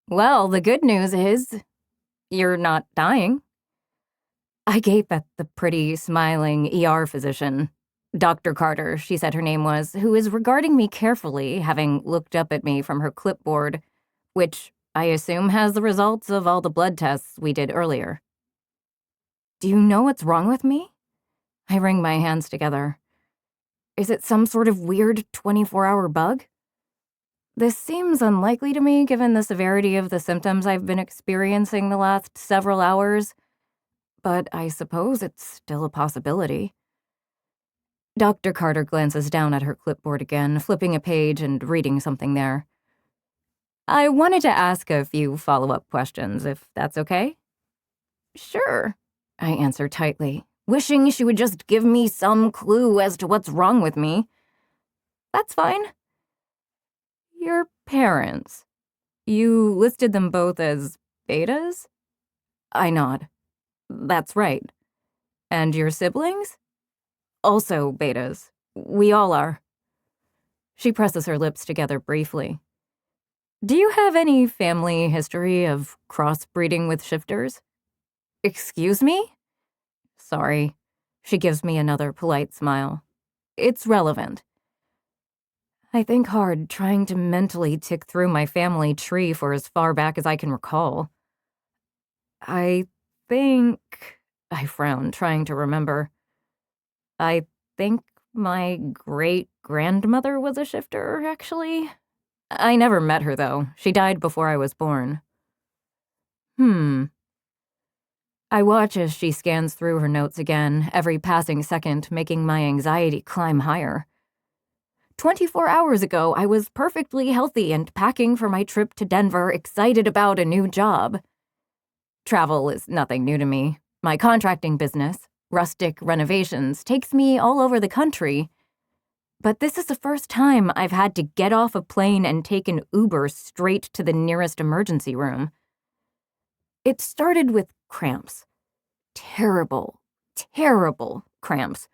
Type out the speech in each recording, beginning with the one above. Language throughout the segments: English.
Well, the good news is you're not dying. I gape at the pretty, smiling ER physician. Dr. Carter, she said her name was, who is regarding me carefully, having looked up at me from her clipboard, which I assume has the results of all the blood tests we did earlier. Do you know what's wrong with me? I wring my hands together. Is it some sort of weird 24-hour bug? This seems unlikely to me given the severity of the symptoms I've been experiencing the last several hours, but I suppose it's still a possibility. Dr. Carter glances down at her clipboard again, flipping a page and reading something there. I wanted to ask a few follow-up questions, if that's okay? Sure, I answer tightly, wishing she would just give me some clue as to what's wrong with me. That's fine. Your parents. You listed them both as betas? I nod. That's right. And your siblings? Also betas. We all are. She presses her lips together briefly. Do you have any family history of crossbreeding with shifters? Excuse me? Sorry. She gives me another polite smile. It's relevant. I think hard, trying to mentally tick through my family tree for as far back as I can recall. I think... I frown, trying to remember. I think my great-grandmother was a shifter, actually. I never met her, though. She died before I was born. I watch as she scans through her notes again, every passing second making my anxiety climb higher. 24 hours ago, I was perfectly healthy and packing for my trip to Denver, excited about a new job. Travel is nothing new to me. My contracting business, rustic renovations, takes me all over the country. But this is the first time I've had to get off a plane and take an Uber straight to the nearest emergency room. It started with cramps. Terrible, terrible cramps,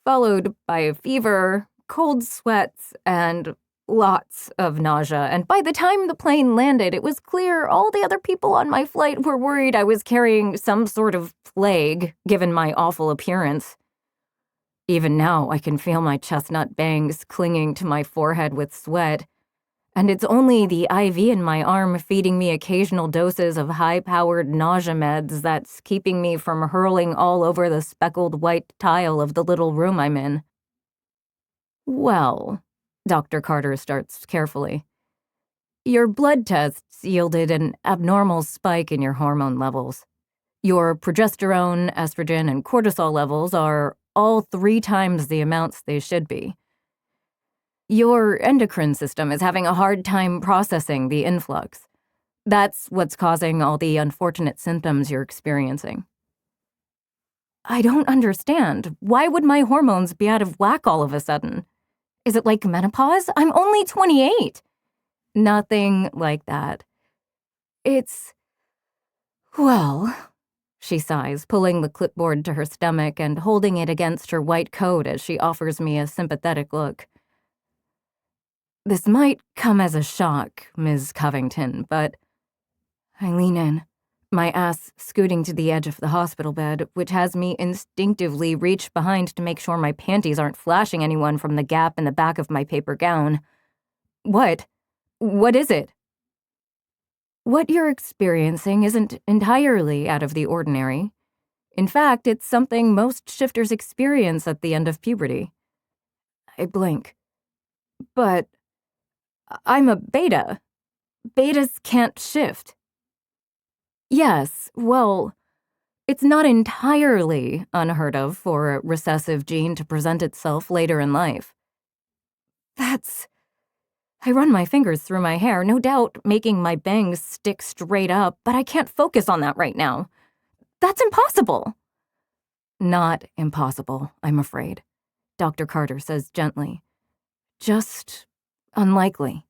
followed by a fever, cold sweats, and lots of nausea. And by the time the plane landed, it was clear all the other people on my flight were worried I was carrying some sort of plague, given my awful appearance. Even now, I can feel my chestnut bangs clinging to my forehead with sweat, and it's only the IV in my arm feeding me occasional doses of high-powered nausea meds that's keeping me from hurling all over the speckled white tile of the little room I'm in. Well, Dr. Carter starts carefully. Your blood tests yielded an abnormal spike in your hormone levels. Your progesterone, estrogen, and cortisol levels are all 3 times the amounts they should be. Your endocrine system is having a hard time processing the influx. That's what's causing all the unfortunate symptoms you're experiencing. I don't understand. Why would my hormones be out of whack all of a sudden? Is it like menopause? I'm only 28. Nothing like that. It's... well... She sighs, pulling the clipboard to her stomach and holding it against her white coat as she offers me a sympathetic look. This might come as a shock, Ms. Covington, but... I lean in, my ass scooting to the edge of the hospital bed, which has me instinctively reach behind to make sure my panties aren't flashing anyone from the gap in the back of my paper gown. What? What is it? What you're experiencing isn't entirely out of the ordinary. In fact, it's something most shifters experience at the end of puberty. I blink. But I'm a beta. Betas can't shift. Yes, well, it's not entirely unheard of for a recessive gene to present itself later in life. I run my fingers through my hair, no doubt making my bangs stick straight up, but I can't focus on that right now. That's impossible. Not impossible, I'm afraid, Dr. Carter says gently. Just unlikely.